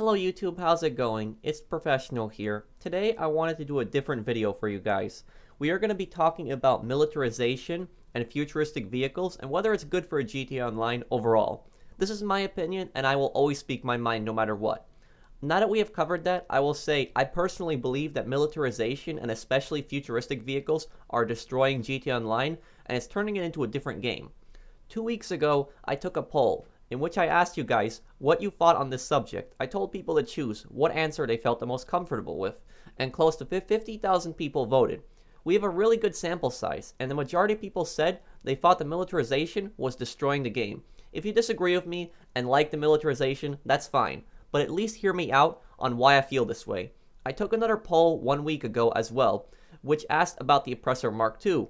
Hello YouTube, how's it going? It's Professional here. Today I wanted to do a different video for you guys. We are going to be talking about militarization and futuristic vehicles and whether it's good for a GTA Online overall. This is my opinion and I will always speak my mind no matter what. Now that we have covered that, I will say I personally believe that militarization and especially futuristic vehicles are destroying GTA Online and it's turning it into a different game. 2 weeks ago, I took a poll in which I asked you guys what you thought on this subject. I told people to choose what answer they felt the most comfortable with, and close to 50,000 people voted. We have a really good sample size, and the majority of people said they thought the militarization was destroying the game. If you disagree with me and like the militarization, that's fine, but at least hear me out on why I feel this way. I took another poll 1 week ago as well, which asked about the Oppressor Mark II,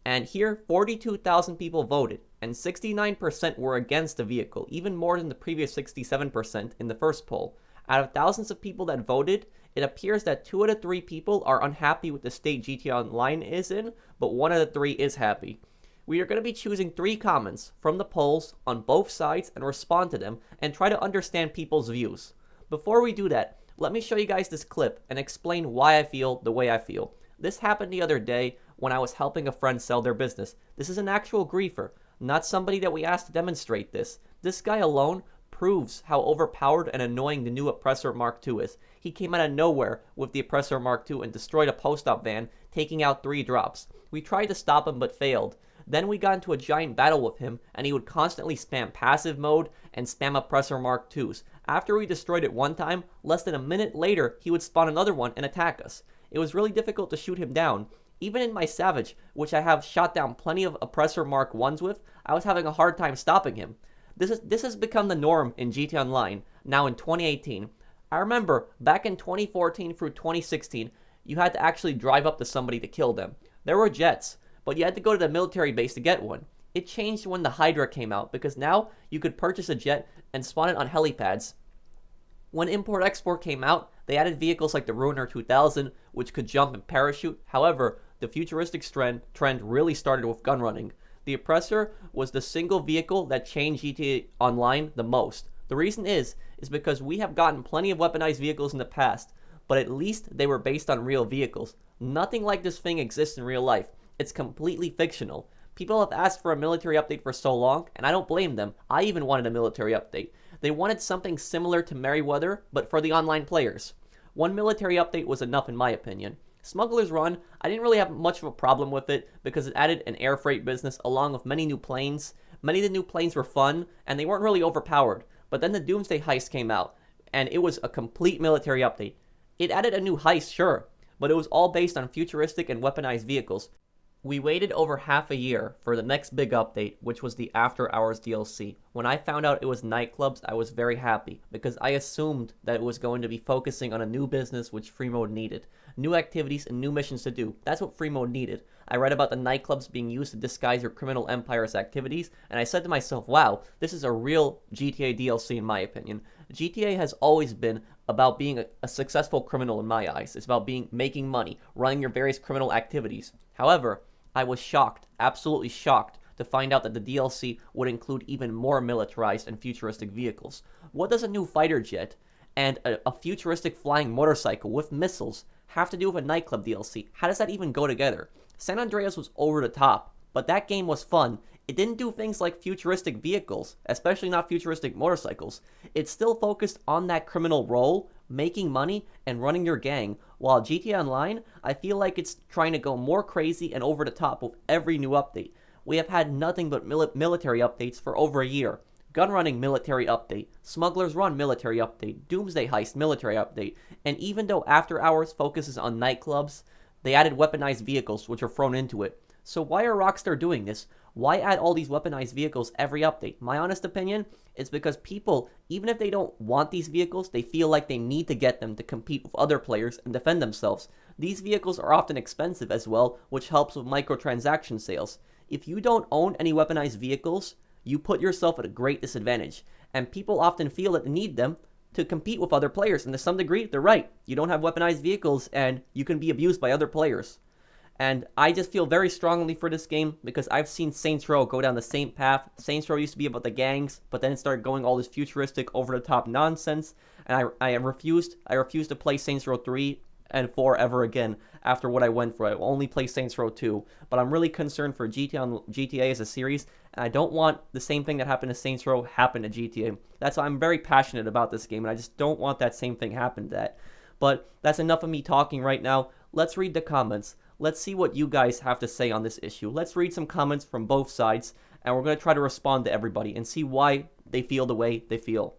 and here 42,000 people voted, and 69% were against the vehicle, even more than the previous 67% in the first poll. Out of thousands of people that voted, it appears that 2 out of 3 people are unhappy with the state GTA Online is in, but 1 out of 3 is happy. We are going to be choosing 3 comments from the polls on both sides and respond to them and try to understand people's views. Before we do that, let me show you guys this clip and explain why I feel the way I feel. This happened the other day when I was helping a friend sell their business. This is an actual griefer, not somebody that we asked to demonstrate this. This guy alone proves how overpowered and annoying the new Oppressor Mark II is. He came out of nowhere with the Oppressor Mark II and destroyed a post-op van, taking out 3 drops. We tried to stop him but failed. Then we got into a giant battle with him, and he would constantly spam passive mode and spam Oppressor Mark IIs. After we destroyed it one time, less than a minute later, he would spawn another one and attack us. It was really difficult to shoot him down. Even in my Savage, which I have shot down plenty of Oppressor Mark Is with, I was having a hard time stopping him. This has become the norm in GTA Online, now in 2018. I remember, back in 2014 through 2016, you had to actually drive up to somebody to kill them. There were jets, but you had to go to the military base to get one. It changed when the Hydra came out, because now you could purchase a jet and spawn it on helipads. When Import-Export came out, they added vehicles like the Ruiner 2000, which could jump and parachute. However, the futuristic trend really started with gun running. The Oppressor was the single vehicle that changed GTA Online the most. The reason is because we have gotten plenty of weaponized vehicles in the past, but at least they were based on real vehicles. Nothing like this thing exists in real life. It's completely fictional. People have asked for a military update for so long, and I don't blame them. I even wanted a military update. They wanted something similar to Merryweather, but for the online players. One military update was enough in my opinion. Smuggler's Run, I didn't really have much of a problem with it because it added an air freight business along with many new planes. Many of the new planes were fun, and they weren't really overpowered. But then the Doomsday Heist came out, and it was a complete military update. It added a new heist, sure, but it was all based on futuristic and weaponized vehicles. We waited over half a year for the next big update, which was the After Hours DLC. When I found out it was nightclubs, I was very happy, because I assumed that it was going to be focusing on a new business which free mode needed. New activities and new missions to do. That's what free mode needed. I read about the nightclubs being used to disguise your criminal empire's activities, and I said to myself, wow, this is a real GTA DLC in my opinion. GTA has always been about being a successful criminal in my eyes. It's about making money, running your various criminal activities. However, I was shocked, absolutely shocked, to find out that the DLC would include even more militarized and futuristic vehicles. What does a new fighter jet and a futuristic flying motorcycle with missiles have to do with a nightclub DLC? How does that even go together? San Andreas was over the top, but that game was fun. It didn't do things like futuristic vehicles, especially not futuristic motorcycles. It still focused on that criminal role, making money, and running your gang, while GTA Online, I feel like it's trying to go more crazy and over the top with every new update. We have had nothing but military updates for over a year. Gun running military update, Smuggler's Run military update, Doomsday Heist military update, and even though After Hours focuses on nightclubs, they added weaponized vehicles which are thrown into it. So why are Rockstar doing this? Why add all these weaponized vehicles every update? My honest opinion is because people, even if they don't want these vehicles, they feel like they need to get them to compete with other players and defend themselves. These vehicles are often expensive as well, which helps with microtransaction sales. If you don't own any weaponized vehicles, you put yourself at a great disadvantage. And people often feel that they need them to compete with other players. And to some degree, they're right. You don't have weaponized vehicles and you can be abused by other players. And I just feel very strongly for this game because I've seen Saints Row go down the same path. Saints Row used to be about the gangs, but then it started going all this futuristic, over-the-top nonsense. And I refused to play Saints Row 3 and 4 ever again after what I went through. I will only play Saints Row 2. But I'm really concerned for GTA as a series, and I don't want the same thing that happened to Saints Row happen to GTA. That's why I'm very passionate about this game, and I just don't want that same thing happen to that. But that's enough of me talking right now. Let's read the comments. Let's see what you guys have to say on this issue. Let's read some comments from both sides, and we're going to try to respond to everybody and see why they feel the way they feel.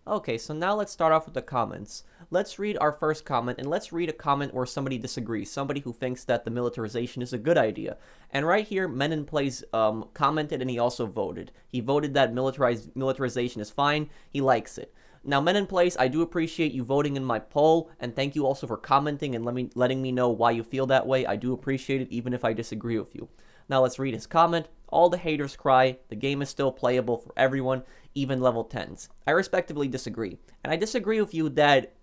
Okay, so now let's start off with the comments. Let's read our first comment, and let's read a comment where somebody disagrees, somebody who thinks that the militarization is a good idea. And right here, Men in Plays commented, and he also voted. He voted that militarization is fine, he likes it. Now, Men in Place, I do appreciate you voting in my poll, and thank you also for commenting and letting me know why you feel that way. I do appreciate it, even if I disagree with you. Now, let's read his comment. All the haters cry. The game is still playable for everyone, even level 10s. I respectively disagree. And I disagree with you that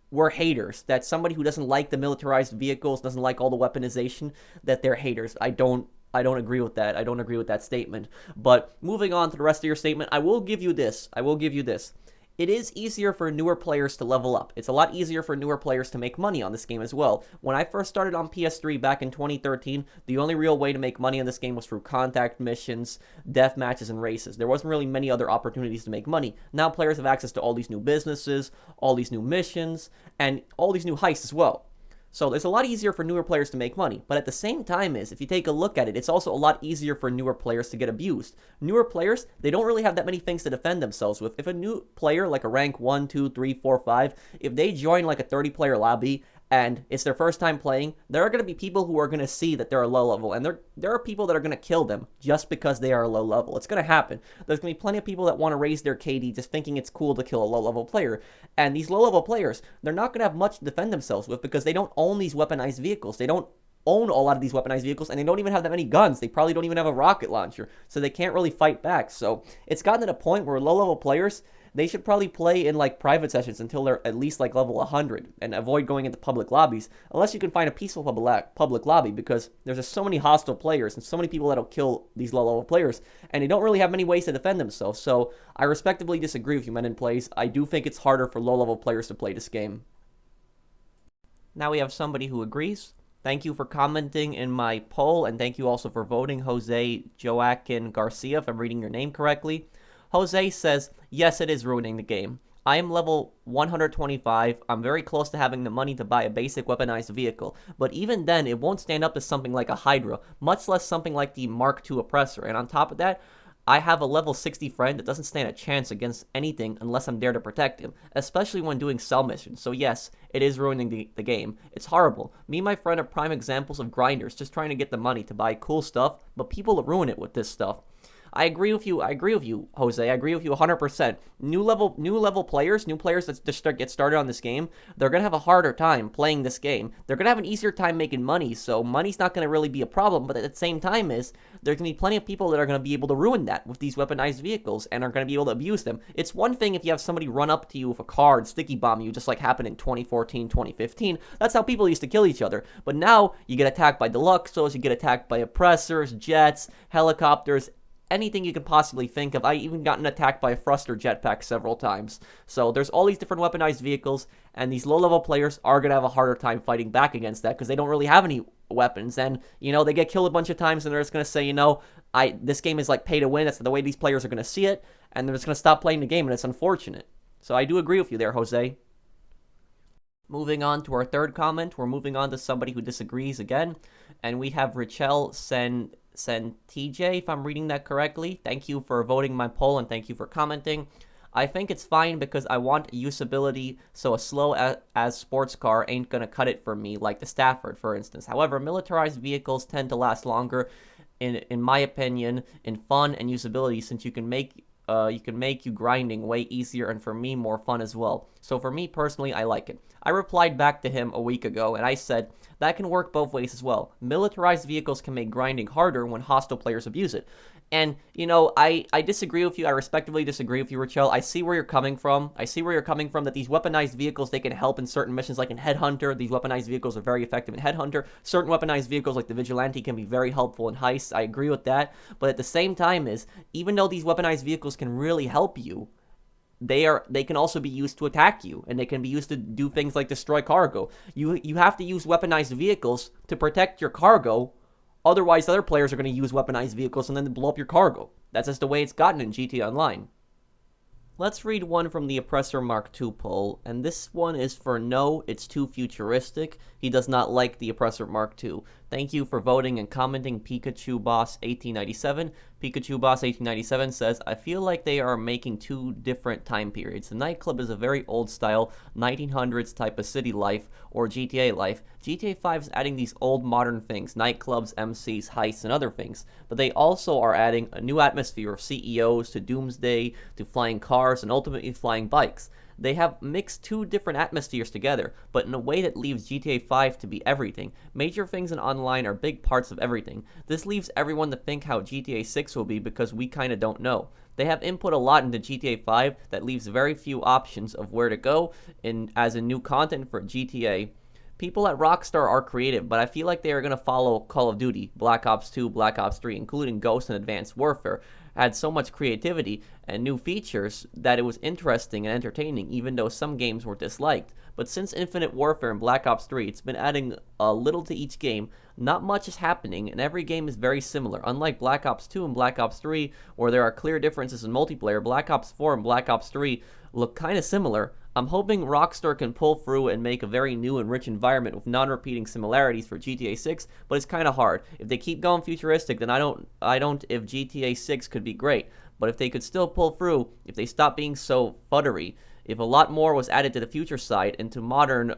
we're haters, that somebody who doesn't like the militarized vehicles, doesn't like all the weaponization, that they're haters. I don't agree with that. I don't agree with that statement. But moving on to the rest of your statement, I will give you this. It is easier for newer players to level up. It's a lot easier for newer players to make money on this game as well. When I first started on PS3 back in 2013, the only real way to make money on this game was through contact missions, death matches, and races. There wasn't really many other opportunities to make money. Now players have access to all these new businesses, all these new missions, and all these new heists as well. So it's a lot easier for newer players to make money, but at the same time if you take a look at it, it's also a lot easier for newer players to get abused. Newer players, they don't really have that many things to defend themselves with. If a new player, like a rank 1, 2, 3, 4, 5, if they join like a 30-player lobby, and it's their first time playing, there are going to be people who are going to see that they're a low level, and there are people that are going to kill them just because they are a low level. It's going to happen. There's going to be plenty of people that want to raise their KD just thinking it's cool to kill a low level player, and these low level players, they're not going to have much to defend themselves with because they don't own these weaponized vehicles. They don't own a lot of these weaponized vehicles, and they don't even have that many guns. They probably don't even have a rocket launcher, so they can't really fight back. So it's gotten to the point where low level players, they should probably play in like private sessions until they're at least like level 100 and avoid going into public lobbies unless you can find a peaceful public lobby, because there's just so many hostile players and so many people that'll kill these low level players, and they don't really have many ways to defend themselves. So I respectively disagree with you, Men in Plays. I do think it's harder for low level players to play this game. Now we have somebody who agrees. Thank you for commenting in my poll, and thank you also for voting, Jose Joaquin Garcia, if I'm reading your name correctly. Jose says, yes, it is ruining the game. I am level 125, I'm very close to having the money to buy a basic weaponized vehicle, but even then it won't stand up to something like a Hydra, much less something like the Mark II Oppressor, and on top of that, I have a level 60 friend that doesn't stand a chance against anything unless I'm there to protect him, especially when doing cell missions. So yes, it is ruining the game. It's horrible. Me and my friend are prime examples of grinders just trying to get the money to buy cool stuff, but people ruin it with this stuff. I agree with you, Jose. I agree with you 100%. New level players, new players that just get started on this game, they're going to have a harder time playing this game. They're going to have an easier time making money, so money's not going to really be a problem, but at the same time there's going to be plenty of people that are going to be able to ruin that with these weaponized vehicles and are going to be able to abuse them. It's one thing if you have somebody run up to you with a car and sticky bomb you, just like happened in 2014, 2015. That's how people used to kill each other. But now you get attacked by Deluxos, you get attacked by oppressors, jets, helicopters, anything you could possibly think of. I even gotten attacked by a thruster jetpack several times. So there's all these different weaponized vehicles, and these low-level players are going to have a harder time fighting back against that because they don't really have any weapons. And, they get killed a bunch of times, and they're just going to say, this game is like pay to win. That's the way these players are going to see it, and they're just going to stop playing the game, and it's unfortunate. So I do agree with you there, Jose. Moving on to our third comment, we're moving on to somebody who disagrees again, and we have Richelle TJ, if I'm reading that correctly. Thank you for voting my poll and thank you for commenting. I think it's fine because I want usability, so a slow as sports car ain't gonna cut it for me, like the Stafford, for instance. However, militarized vehicles tend to last longer, in my opinion, in fun and usability, since you can make you grinding way easier and for me more fun as well. So for me personally, I like it. I replied back to him a week ago and I said, that can work both ways as well. Militarized vehicles can make grinding harder when hostile players abuse it. And, I disagree with you. I respectively disagree with you, Rachel. I see where you're coming from. I see where you're coming from, that these weaponized vehicles, they can help in certain missions, like in Headhunter. These weaponized vehicles are very effective in Headhunter. Certain weaponized vehicles, like the Vigilante, can be very helpful in Heist. I agree with that. But at the same time even though these weaponized vehicles can really help you, they can also be used to attack you, and they can be used to do things like destroy cargo. You have to use weaponized vehicles to protect your cargo. Otherwise, other players are going to use weaponized vehicles and then blow up your cargo. That's just the way it's gotten in GTA Online. Let's read one from the Oppressor Mark II poll, and this one is for no, it's too futuristic. He does not like the Oppressor Mark II. Thank you for voting and commenting, Pikachu Boss 1897. Pikachu Boss 1897 says, I feel like they are making two different time periods. The nightclub is a very old style, 1900s type of city life, or GTA life. GTA 5 is adding these old modern things, nightclubs, MCs, heists, and other things. But they also are adding a new atmosphere of CEOs to Doomsday, to flying cars, and ultimately flying bikes. They have mixed two different atmospheres together, but in a way that leaves GTA 5 to be everything. Major things in online are big parts of everything. This leaves everyone to think how GTA 6 will be, because we kinda don't know. They have input a lot into GTA 5 that leaves very few options of where to go as in new content for GTA. People at Rockstar are creative, but I feel like they are going to follow Call of Duty, Black Ops 2, Black Ops 3, including Ghost and Advanced Warfare, had so much creativity and new features that it was interesting and entertaining, even though some games were disliked. But since Infinite Warfare and Black Ops 3, it's been adding a little to each game. Not much is happening, and every game is very similar. Unlike Black Ops 2 and Black Ops 3, where there are clear differences in multiplayer, Black Ops 4 and Black Ops 3 look kind of similar. I'm hoping Rockstar can pull through and make a very new and rich environment with non-repeating similarities for GTA 6, but it's kind of hard. If they keep going futuristic, then I don't if GTA 6 could be great. But if they could still pull through, if they stop being so futtery, if a lot more was added to the future side and to modern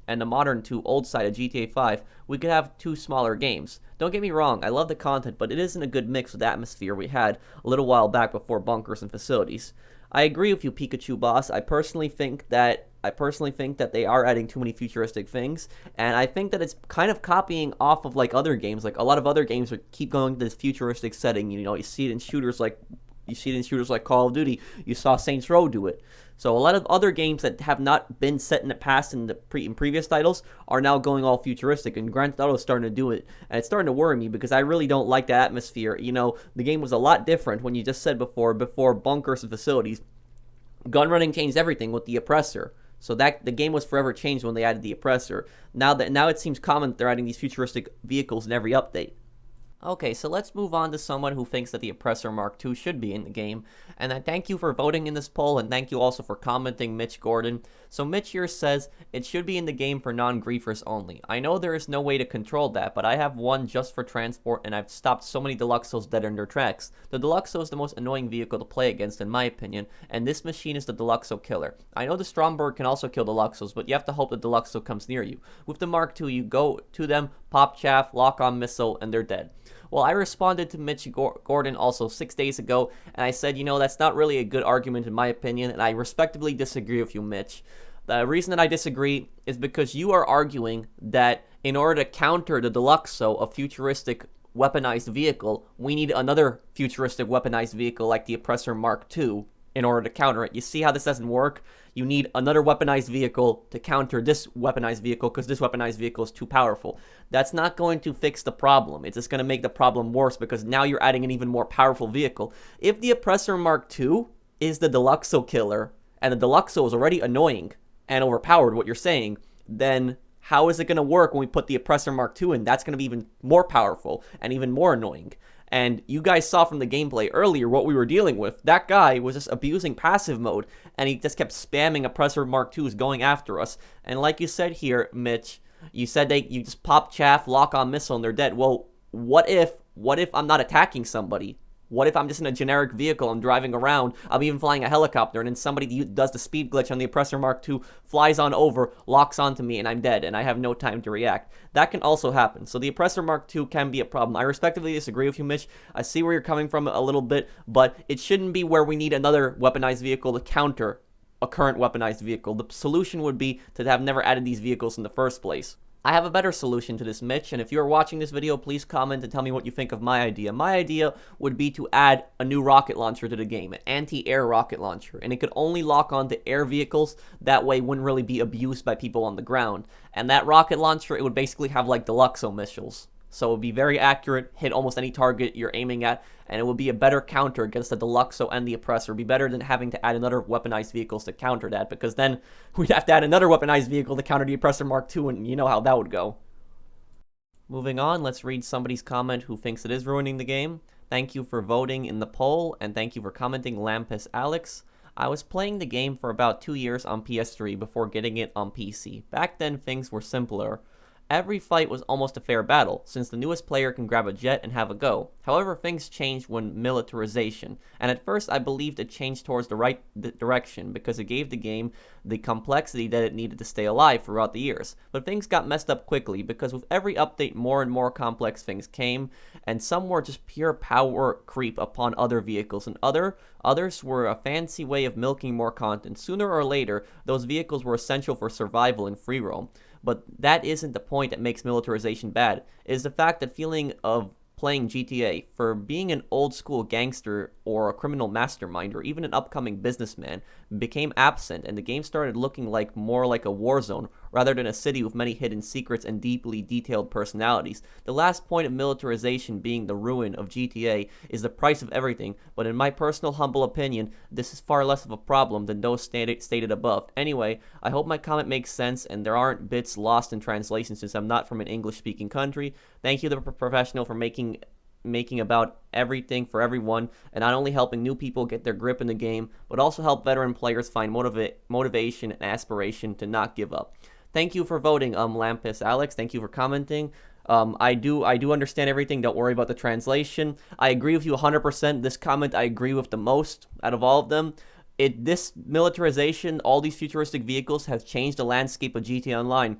and the modern to old side of GTA 5, we could have two smaller games. Don't get me wrong, I love the content, but it isn't a good mix with the atmosphere we had a little while back before bunkers and facilities. I agree with you, Pikachu Boss. I personally think that they are adding too many futuristic things, and I think that it's kind of copying off of like other games. Like a lot of other games would keep going to this futuristic setting. You see it in shooters like Call of Duty. You saw Saints Row do it. So a lot of other games that have not been set in the past in previous titles are now going all futuristic, and Grand Theft Auto is starting to do it, and it's starting to worry me because I really don't like the atmosphere. The game was a lot different when you just said before bunkers and facilities. Gun running changed everything with the Oppressor. So that the game was forever changed when they added the Oppressor. Now it seems common that they're adding these futuristic vehicles in every update. Okay, so let's move on to someone who thinks that the Oppressor Mark II should be in the game. And I thank you for voting in this poll, and thank you also for commenting, Mitch Gordon. So Mitch here says, it should be in the game for non-griefers only. I know there is no way to control that, but I have one just for transport, and I've stopped so many Deluxos dead in their tracks. The Deluxo is the most annoying vehicle to play against, in my opinion, and this machine is the Deluxo killer. I know the Stromberg can also kill Deluxos, but you have to hope the Deluxo comes near you. With the Mark II, you go to them, pop chaff, lock on missile, and they're dead. Well, I responded to Mitch Gordon also 6 days ago, and I said, that's not really a good argument in my opinion, and I respectfully disagree with you, Mitch. The reason that I disagree is because you are arguing that in order to counter the Deluxo, a futuristic weaponized vehicle, we need another futuristic weaponized vehicle like the Oppressor Mark II in order to counter it. You see how this doesn't work? You need another weaponized vehicle to counter this weaponized vehicle because this weaponized vehicle is too powerful. That's not going to fix the problem. It's just going to make the problem worse because now you're adding an even more powerful vehicle. If the Oppressor Mark II is the Deluxo killer, and the Deluxo is already annoying and overpowered, what you're saying, then how is it going to work when we put the Oppressor Mark II in? That's going to be even more powerful and even more annoying. And you guys saw from the gameplay earlier what we were dealing with. That guy was just abusing passive mode, and he just kept spamming Oppressor Mark IIs going after us. And like you said here, Mitch, you said you just pop chaff, lock on missile, and they're dead. Well, what if I'm not attacking somebody? What if I'm just in a generic vehicle, I'm driving around, I'm even flying a helicopter, and then somebody does the speed glitch on the Oppressor Mark II, flies on over, locks onto me, and I'm dead, and I have no time to react. That can also happen. So the Oppressor Mark II can be a problem. I respectively disagree with you, Mitch. I see where you're coming from a little bit, but it shouldn't be where we need another weaponized vehicle to counter a current weaponized vehicle. The solution would be to have never added these vehicles in the first place. I have a better solution to this, Mitch, and if you're watching this video, please comment and tell me what you think of my idea. My idea would be to add a new rocket launcher to the game, an anti-air rocket launcher, and it could only lock on to air vehicles. That way it wouldn't really be abused by people on the ground. And that rocket launcher, it would basically have like Deluxo missiles. So it would be very accurate, hit almost any target you're aiming at, and it would be a better counter against the Deluxo and the Oppressor. It would be better than having to add another weaponized vehicles to counter that, because then we'd have to add another weaponized vehicle to counter the Oppressor Mark II, and you know how that would go. Moving on, let's read somebody's comment who thinks it is ruining the game. Thank you for voting in the poll, and thank you for commenting, Lampus Alex. I was playing the game for about 2 years on PS3 before getting it on PC. Back then, things were simpler. Every fight was almost a fair battle, since the newest player can grab a jet and have a go. However, things changed when militarization, and at first I believed it changed towards the right direction because it gave the game the complexity that it needed to stay alive throughout the years. But things got messed up quickly because with every update more and more complex things came, and some were just pure power creep upon other vehicles, and others were a fancy way of milking more content. Sooner or later, those vehicles were essential for survival in free roam. But that isn't the point that makes militarization bad. It is the fact that feeling of playing GTA, for being an old school gangster or a criminal mastermind or even an upcoming businessman, became absent, and the game started looking like more like a war zone rather than a city with many hidden secrets and deeply detailed personalities. The last point of militarization being the ruin of GTA is the price of everything, but in my personal humble opinion, this is far less of a problem than those stated above. Anyway, I hope my comment makes sense and there aren't bits lost in translation since I'm not from an English-speaking country. Thank you to the professional for making about everything for everyone, and not only helping new people get their grip in the game, but also help veteran players find motivation and aspiration to not give up. Thank you for voting, Lampus Alex. Thank you for commenting. I do understand everything. Don't worry about the translation. I agree with you 100%. This comment I agree with the most out of all of them. This militarization, all these futuristic vehicles have changed the landscape of GTA Online.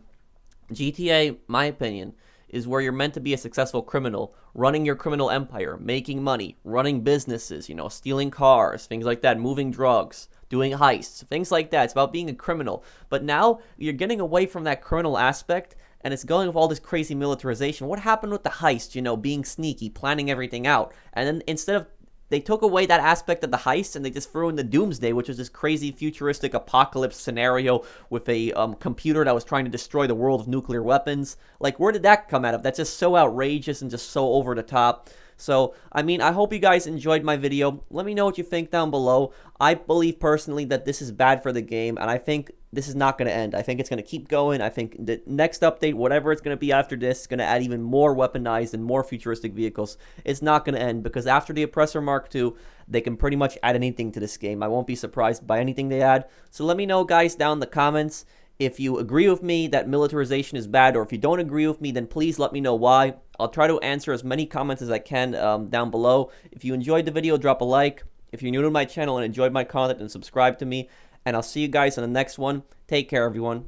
GTA, my opinion, is where you're meant to be a successful criminal, running your criminal empire, making money, running businesses, stealing cars, things like that, moving drugs, doing heists, things like that. It's about being a criminal. But now you're getting away from that criminal aspect, and it's going with all this crazy militarization. What happened with the heist, being sneaky, planning everything out, and then instead of they took away that aspect of the heist and they just threw in the Doomsday, which was this crazy futuristic apocalypse scenario with a computer that was trying to destroy the world with nuclear weapons. Like, where did that come out of? That's just so outrageous and just so over the top. So, I hope you guys enjoyed my video. Let me know what you think down below. I believe personally that this is bad for the game, and I think this is not going to end. I think it's going to keep going. I think the next update, whatever it's going to be after this, is going to add even more weaponized and more futuristic vehicles. It's not going to end, because after the Oppressor Mark II, they can pretty much add anything to this game. I won't be surprised by anything they add. So let me know, guys, down in the comments if you agree with me that militarization is bad, or if you don't agree with me, then please let me know why. I'll try to answer as many comments as I can down below. If you enjoyed the video, drop a like. If you're new to my channel and enjoyed my content, then subscribe to me. And I'll see you guys in the next one. Take care, everyone.